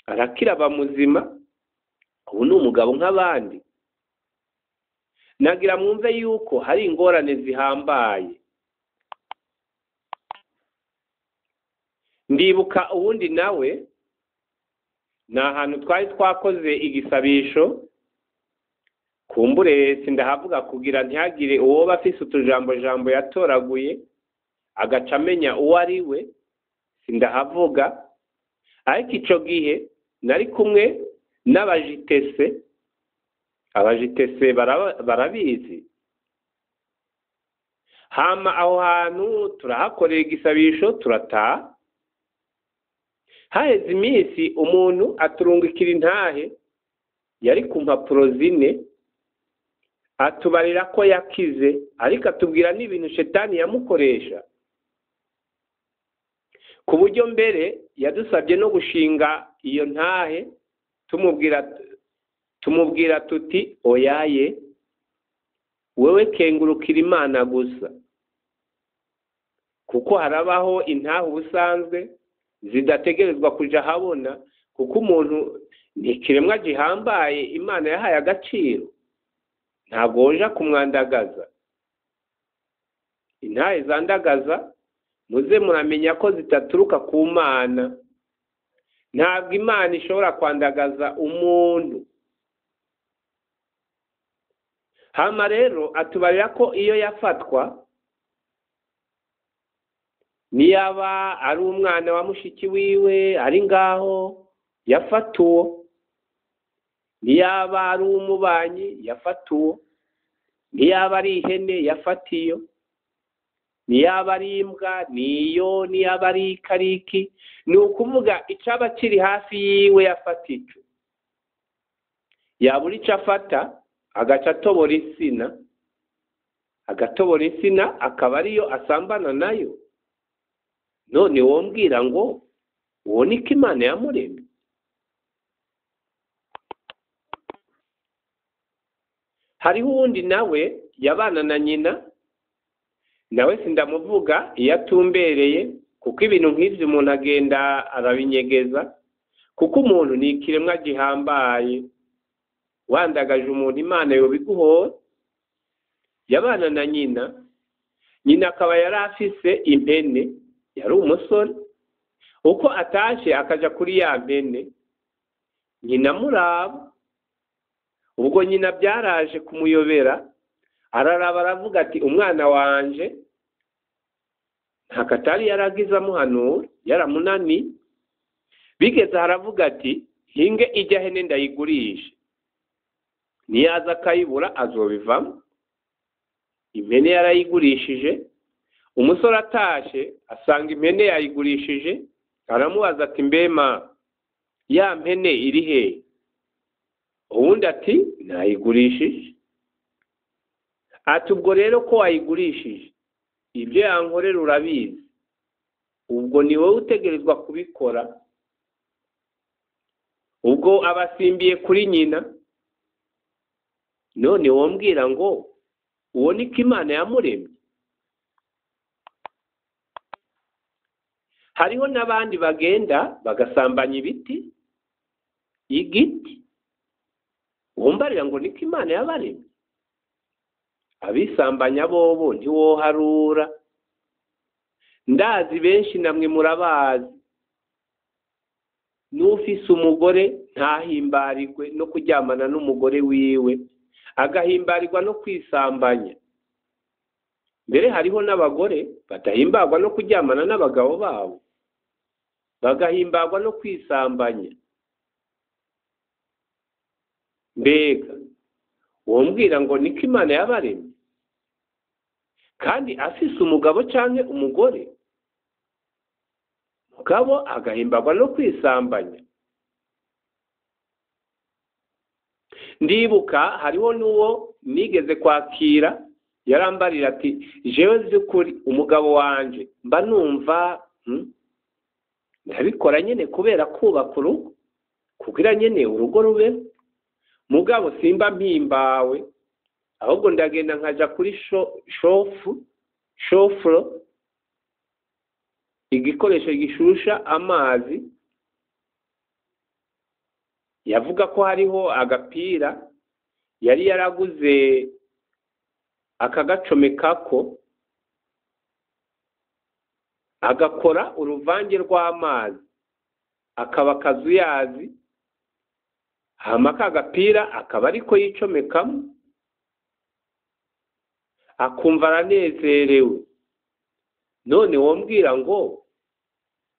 arakira bamuzima. Ubu ni umugabo nk'abandi. nagira mwumve yuko hari ingorane zihambaye. Ndibuka uwundi nawe ni ahantu twari twakoze igisabisho, kumbure sindahavuga kugira ntihagire uwo bafise utujambo yatoraguye agaca amenya uwo ari we, sindahavuga. Ariko ico gihe nari kumwe n'abajitese, abajitese barabizi. Hama aho hantu turahakorera igisabisho turataha. Haheze iminsi umuntu aturungikira intahe yari ku mpapuro 4, atubarira ko yakize, ariko atubwira n'ibintu shetani yamukoresha, ku buryo mbere yadusabye no gushinga iyo ntahe, tumubwira tuti oyaye, wewe kengurukira Imana gusa, kuko harabaho intahe ubusanzwe zidategerezwa kuja habona, kuko umuntu ni ikiremwa gihambaye Imana yahaye agaciro, ntabwo woja kumwandagaza. Intahe zandagaza muze muramenya ko zitaturuka ku Mana. Ntabwo Imana ishobora kwandagaza umuntu. Hama rero atubarira ko iyo yafatwa, niyaba ari umwana wa mushiki wiwe ari ngaho yafatuwe, niyaba ari umubanyi yafatuwe, niyaba ari ihene yafatiyo, niyaba ari imbwa niyo, niyaba ari ikariki, ni ukuvuga icaba kiri hafi yiwe yafatico. Yabura ico afata agaca atobora insina, agatobora insina akaba ariyo asambana nayo. None wombwira ngo uwo niko Imana yamuremye? Hariho uwundi nawe yabana na nyina, nawe sindamuvuga iyo atumbereye, kuko ibintu nk'ivyo umuntu agenda arabinyegeza, kuko umuntu ni ikiremwa gihambaye. Wandagaje umuntu Imana yobiguhora. Yabana na nyina, nyina akaba yari afise impene, yari umusore. Uko atashe akaja kuri ya mpene, nyina muraba. Ubwo nyina byaraje kumuyobera, araraba aravuga ati umwana wanje ntakatari yaragize amuhanura, yaramunani. Bigeze haravuga ati hinge ijya hene ndayigurisha, niyaza akayibura azobivamo. Impene yarayigurishije. Umusore atashe asanga impene yayigurishije, aramubaza ati mbema ya mpene iri he? Uwundi ati nayigurishije. Ati ubwo rero ko wayigurishije, ibyo yankorera urabizi, ubwo ni wowe utegerezwa kubikora. Ubwo abasimbiye kuri nyina. None wombwira ngo uwo niko Imana yamuremye? Hariho n'abandi bagenda bagasambanya ibiti, igiti, wumbarira ngo niko Imana yabaremye? Abisambanya bobo ntiwoharura. Ndazi benshi namwe murabazi. N'ufise umugore ntahimbarirwe no kuryamana n'umugore wiwe, agahimbarirwa no kwisambanya. Mbere hariho n'abagore badahimbarwa no kuryamana n'abagabo babo, bagahimbarwa no kwisambanya. Mbega wombwira ngo niko Imana yabaremye? Kandi afise umugabo canke umugore, mugabo agahimbarwa no kwisambanya. Ndibuka hariho n'uwo nigeze kwakira, yarambarira ati jewe vy'ukuri umugabo wanje mba numva ndabikora nyene kubera kubaka urugo, kugira nyene urugo rube, mugabo simba mpimbawe, ahubwo ndagenda nkaja kuri shofuro, igikoresho gishusha amazi. Yavuga ko hariho agapira yari yaraguze akagacomekako, agakora uruvange rw'amazi, akaba akazuyazi, hama ka gapira akaba ariko yicomekamo, akumva aranezerewe. None wombwira ngo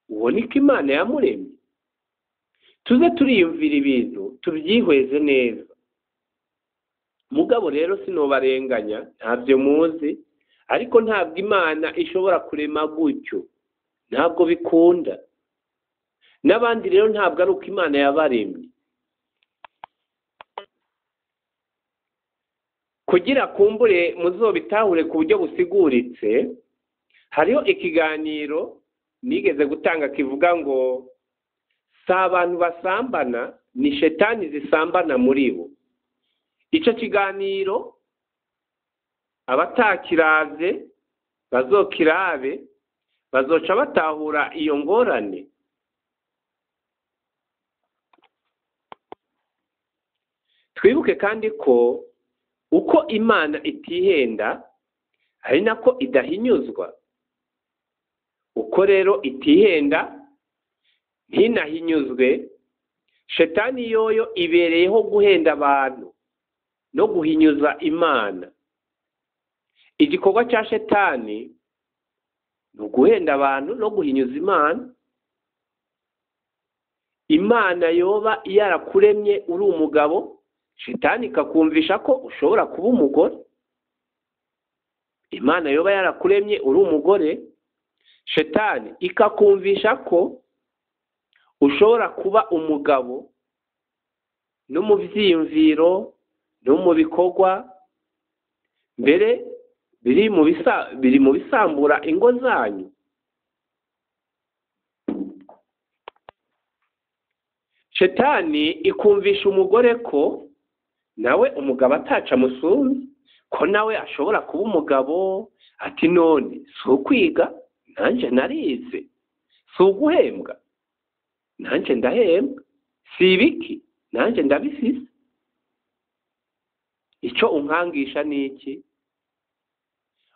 uwo niko Imana yamuremye? Tuze turiyumvira ibintu tubyihweze neza. Mugabo rero sinobarenganya, ntabyo muzi, ariko ntabwo Imana ishobora kurema gutyo, ntabwo bikunda. N'abandi rero ntabwo ari uko Imana yabaremye. Kugira kumbure muzobitahure ku buryo busiguritse, hariho ikiganiro nigeze gutanga kivuga ngo si abantu basambana, ni shetani zisambana muri bo. Icyo kiganiro abatakiraze bazokirabe, bazoca batahura iyo ngorane. Twibuke kandi ko uko Imana itihenda ari nako idahinyuzwa. Uko rero itihenda ntinahinyuzwe, shetani yoyo ibereyeho guhenda abantu no guhinyuza Imana. Igikorwa cya shetani ni uguhenda abantu no guhinyuza Imana. Imana yoba yarakuremye uri umugabo, shetani ikakumvisha ko ushobora kuba umugore. Imana yoba yarakuremye uri umugore, shetani ikakumvisha ko ushobora kuba umugabo, no mu byiyumviro no mu bikorwa, mbere biri mu bisambura ingo zanyu. Shetani ikumvisha umugore ko nawe umugabo ataca musumbi, ko nawe ashobora kuba umugabo. Ati none si ukwiga, nanjye narize, si uguhembwa, nanjye ndahembwa, si ibiki, nanjye ndabifise. Icyo unkangisha ni iki?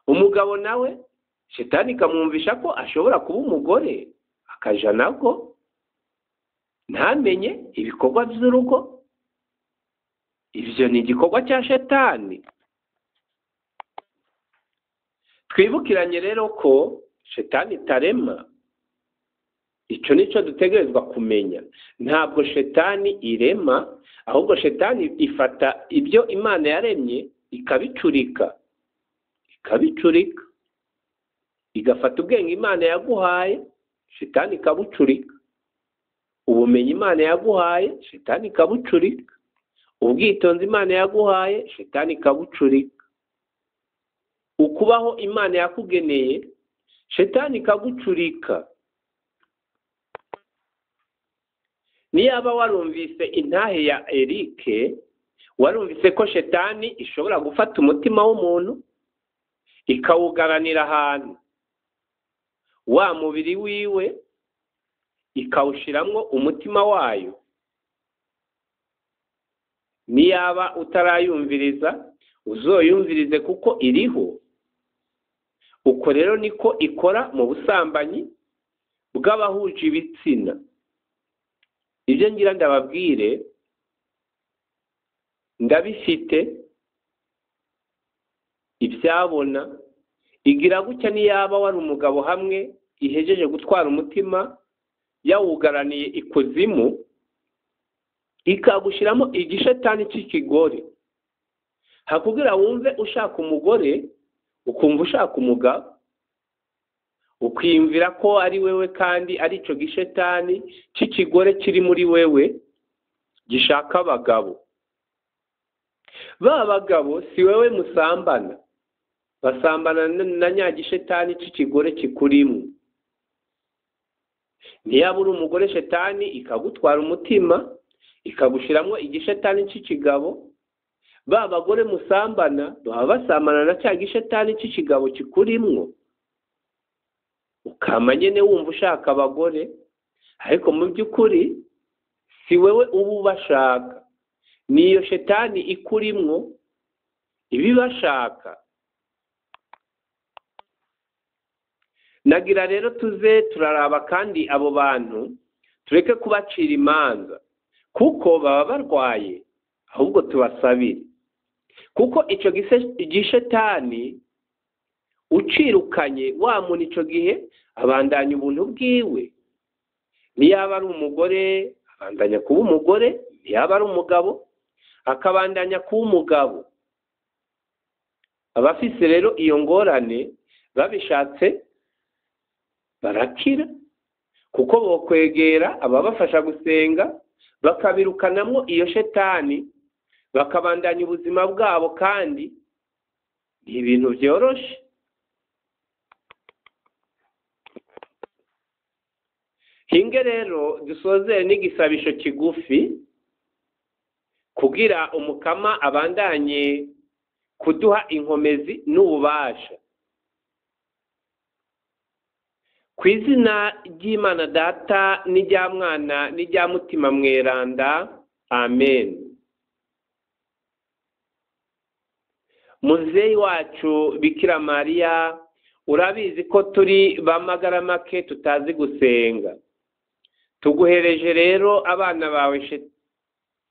Umugabo nawe shetani ikamwumvisha ko ashobora kuba umugore, akaja nabwo ntamenye ibikorwa by'urugo. Ibyo ni igikorwa cya shetani. Twibukiranye rero ko shetani itarema. Icyo nicyo dutegerezwa kumenya. Ntabwo shetani irema, ahubwo shetani ifata ibyo Imana yaremye ikabicurika, igafata ubwenge Imana yaguhaye, shetani ikabucurika. Ubumenyi Imana yaguhaye, shetani ikabucurika. Ubwitonzi Imana yaguhaye, shetani ikabucurika. Ukubaho Imana yakugeneye, shetani ikagucurika. Niyaba warumvise intahe ya Eric, warumvise ko shetani ishobora gufata umutima w'umuntu ikawugaranira ahantu, wa mubiri wiwe ikawushiramwo umutima wayo. Niyaba utarayumviriza, uzoyumvirize kuko iriho. Uko rero niko ikora mu busambanyi bw'abahuje ibitsina. Ibyo ngira ndababwire, ndabifite ibyabona. Igira gutya niyaba wari umugabo hamwe ihejeje gutwara umutima yawugaraniye ikuzimu, ikagushiramo igishetani cy'ikigore. Hakubwira wumve ushaka umugore, ukumva ushaka umugabo, ukiyumvira ko ari wewe kandi ari cyo gishetani cy'ikigore kiri muri wewe gishaka abagabo. Ba bagabo si wewe musambana, basambana na nya gishetani cy'ikigore kikurimo. Niyaba uri umugore, shetani ikagutwara umutima ikagushiramo igishetani cy'ikigabo. Ba bagore musambana baba basambana na cya gishetani cy'ikigabo kikurimo. Ukama nyene wumva ushaka abagore, ariko mu by'ukuri si wewe uba ubashaka, niyo shetani ikurimwo ibibashaka. nagira rero tuze turaraba kandi abo bantu tureke kubacira imanza kuko baba barwaye, ahubwo tubasabire, kuko icyo gishetani ucirukanye wa muntu icyo gihe abandanya ubuntu bwiwe. Niyaba ari umugore abandanya kuba umugore, niyaba ari umugabo akabandanya kuba umugabo. Abafise rero iyo ngorane babishatse barakira, kuko bokwegera ababafasha gusenga bakabirukanamo iyo shetani bakabandanya ubuzima bwabo, kandi ni ibintu byoroshe. Hinge rero dusozere n'igisabisho kigufi kugira umukama abandanye kuduha inkomezi n'ububasha. Ku izina ry'Imana Data n'irya Mwana n'irya Mutima Mweranda, amen. Muzeyi wacu Bikira Mariya, urabizi ko turi bamagara make tutazi gusenga. Tuguhereje rero abana bawe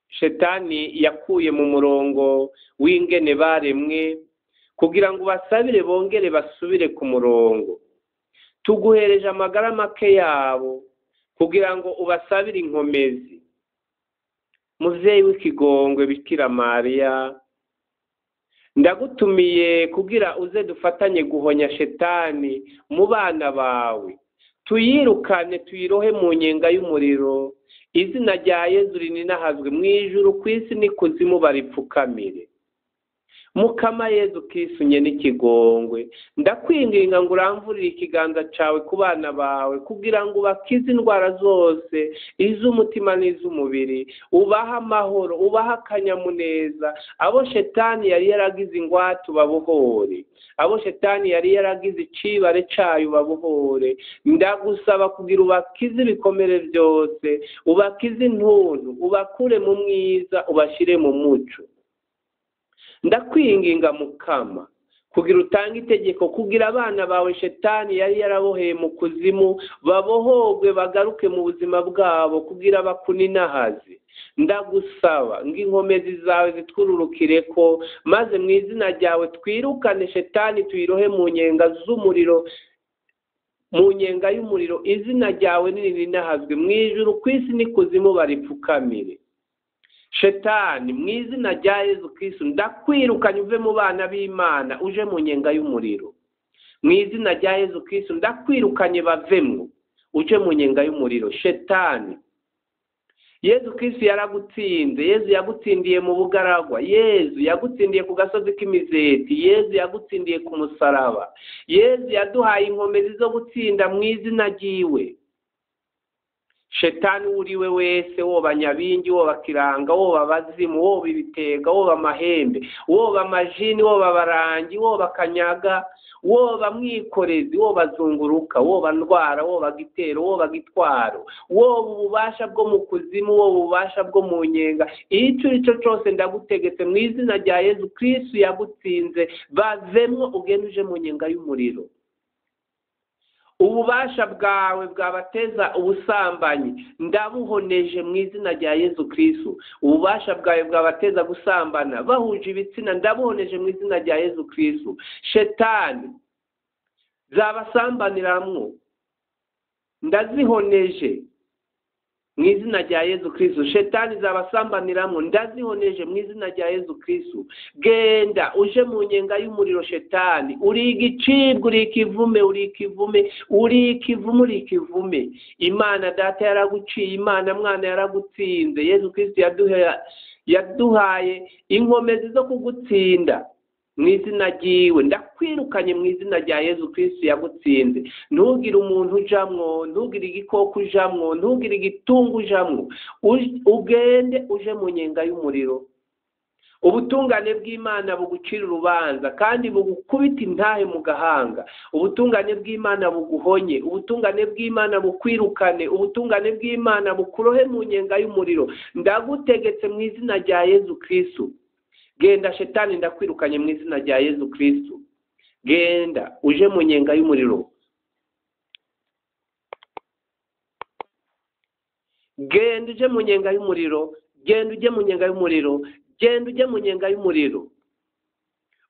shetani yakuye mu murongo w'ingene baremwe, kugira ngo basabire bongere basubire ku murongo. Tuguhereje amagara make yabo kugira ngo ubasabire inkomezi. Muzeyi w'ikigongwe Bikira Mariya, ndagutumiye kugira uze dufatanye guhonya shetani mu bana bawe, tuyirukane tuyirohe mu nyenga y'umuriro. Izina rya Yezu rininahazwe mu ijuru, ku isi n'ikuzimu baripfukamire. Mukama Yezu kisunye n'ikigongwe, ndakwinginga ngo uramvurire ikiganza cawe ku bana bawe kugira ngo ubakize indwara zose, iz'umutima n'iz'umubiri, ubaha amahoro, ubaha akanyamuneza. Abo shetani yari yaragize ingwate ubabohore, abo shetani yari yaragize icibare cayo ubabohore. Ndagusaba kugira ubakize ibikomere byose, ubakize intuntu, ubakure mu mwiza, ubashire mu muco. Ndakwinginga Mukama kugira utange itegeko kugira abana bawe shetani yari yaraboheye mu kuzimu babohogwe, bagaruke mu buzima bwabo kugira bakuninahaze. Ndagusaba ngo inkomezi zawe zitwururukireko, maze mu izina ryawe twirukane shetani tuyirohe mu nyenga z'umuriro, mu nyenga y'umuriro. Izina ryawe nirinahazwe mu ijuru, ku isi n'ikuzimu baripfukamire. Shetani mu izina rya Yezu Kristo ndakwirukanye uve mu bana b'Imana uje mu nyenga y'umuriro. Mu izina rya Yezu Kristo ndakwirukanye bavemwo uje mu nyenga y'umuriro. Shetani, Yezu Kristo yaragutsinze. Yezu yagutsindiye mu bugaragwa, Yezu yagutsindiye ku gasozi k'imizeti, Yezu yagutsindiye ku musaraba, Yezu yaduhaye inkomezi zo gutsinda mu izina ryiwe. Shetani uriwe wese, woba nyabingi, woba kiranga, woba bazimu, woba ibitega, woba mahembe, woba majini, woba barangi, woba kanyaga, woba mwikorezi, woba zunguruka, woba ndwara, woba gitero, woba gitwaro, woba ububasha bwo mu kuzimu, woba ububasha bwo mu nyenga, icyo icyo cyose ndagutegetse mu izina rya Yezu Kristo yagutsinze, bavemwo ugende uje mu nyenga y'umuriro. Ububasha bwawe bwabateza ubusambanyi ndabuhoneje mu izina rya Yezu Kristo. Ububasha bwawe bwabateza gusambana bahuje ibitsina ndabuhoneje mu izina rya Yezu Kristo. Shetani zabasambaniramwo ndazihoneje mu izina rya Yezu Kristo. Shetani zabasambaniramwo ndazihoneje mu izina rya Yezu Kristo. Genda uje mu nyenga y'umuriro shetani, uri igicibwa, uri ikivume, uri ikivume, uri ikivume, uri ikivume. Imana Data yaraguciye, Imana Mwana yaragutsinze. Yezu Kristo yaduhaye inkomezi zo kugutsinda mu izina ryiwe. Ndakwirukanye mu izina rya Yezu Kristo yagutsinze. Ntugire umuntu ujamwo, ntugire igikoko ujamwo, ntugire igitungu ujamwo, ugende uje mu nyenga y'umuriro. Ubutungane bw'Imana bugucira urubanza kandi bugukubita intahe mu gahanga. Ubutungane bw'Imana buguhonye, ubutungane bw'Imana bukwirukane, ubutungane bw'Imana bukurohe mu nyenga y'umuriro. Ndagutegetse mu izina rya Yezu Kristo. Genda shetani ndakwirukanye mu izina rya Yezu Kristo. Genda uje mu nyenga y'umuriro. genda uje mu nyenga y'umuriro, genda uje mu nyenga y'umuriro, genda uje mu nyenga y'umuriro.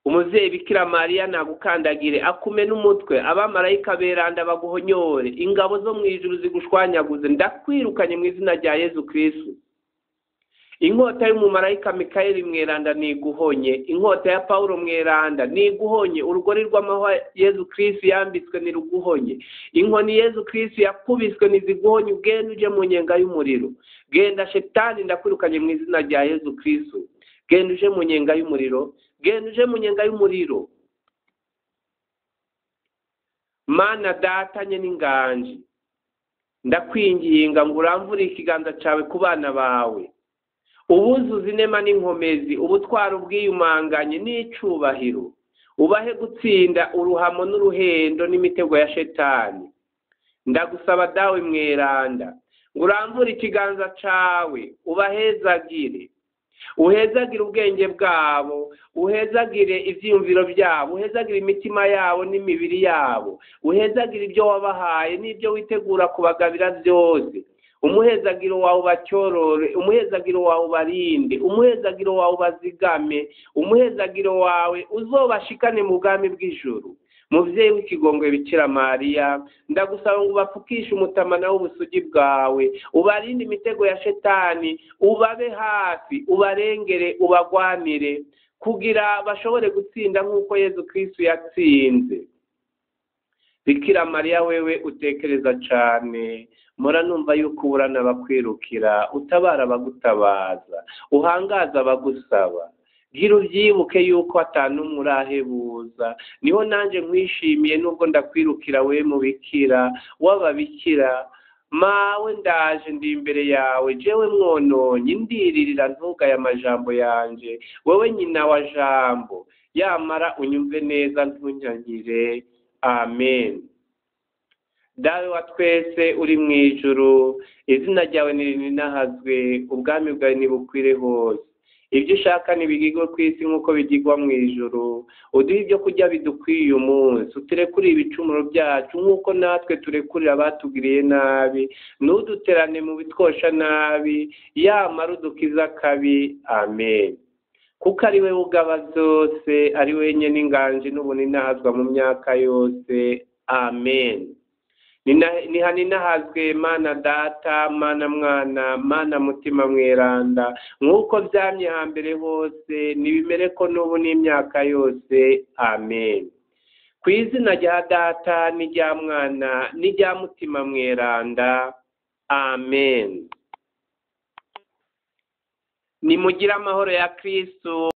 Umuvyeyi Bikira Mariya nagukandagire, akume n'umutwe, abamarayika beranda baguhonyore, ingabo zo mwijuru zigushwanyaguze, ndakwirukanye mu izina rya Yezu Kristo. Inkota y'umumarayika Mikayeli mweranda niguhonye, inkota ya Paulo mweranda niguhonye, urugori rw'amahwa Yezu Kristo yambitswe niruguhonye, inkoni Yezu Kristo yakubiswe niziguhonye, ugenda uje mu nyenga y'umuriro. Genda shetani, ndakwirukanye mu izina rya Yezu Kristo. Genda uje mu nyenga y'umuriro, genda uje mu nyenga y'umuriro. Mana datanye n'inganji, ndakwinginga ngo uramvure ikiganza cawe ku bana bawe, ubuzuza inema n'inkomezi, ubutwara ubwiyumanganye n'icubahiro, ubahe gutsinda uruhamo n'uruhendo n'imitego ya shetani. Ndagusaba dawe mweranda ngo uramvure ikiganza cawe, ubahezagire, uhezagire ubwenge bwabo, uhezagire ivyiyumviro byabo, uhezagire imitima yabo n'imibiri yabo, uhezagire ibyo wabahaye n'ibyo witegura kubagabira byose. Umuhezagiro wawe bacyorore, umuhezagiro wawe barinde, umuhezagiro wawe bazigame, umuhezagiro wawe uzobashikane mu bwami bw'ijuru. Muvyeyi w'ikigongwe Bikira Mariya, ndagusaba ngo bapfukishe umutamana w'ubusugi bwawe, ubarinde imitego ya shetani, ubabe hafi, ubarengere, ubagwanire, kugira bashobore gutsinda nk'uko Yezu Kristo yatsinze. Bikira Mariya wewe utekereza cane, mora numva yuko uburana bakwirukira, utabara bagutabaza, uhangaza bagusaba. Gira uvyibuke yuko atanumwe urahebuza, niho nanje nkwishimiye nubwo ndakwirukira we mu bikira w'ababikira. Mawe ndaje ndi imbere yawe, jewe mwononye, ndiririra ntugaye amajambo yanje, wewe nyina wa jambo, yamara unyumve neza ntunyangire. Amen. Dawe wa twese uri mu ijuru, izina ryawe nirinahazwe, ubwami bwawe nibukwire hose, ibyo ushaka nibigirwe ku isi nk'uko bigirwa mu ijuru. Uduhe ibyo kurya bidukwiye umunsi, uturekurire ibicumuro byacu nk'uko natwe turekurira abatugiriye nabi, ntuduterane mu bitwosha nabi, yamara udukiza akabi. Amen. Kuko ari we ugaba byose, ari we nyene inganji n'ubuninahazwa mu myaka yose. Amen. Nihaninahazwe Mana Data, Mana Mwana, Mana Mutima Mweranda, nk'uko vyamye hambere hose, nibimere ko n'ubu n'imyaka yose. Amen. Ku izina rya Data n'irya Mwana n'irya Mutima Mweranda. Amen. Nimugire amahoro ya Kristo.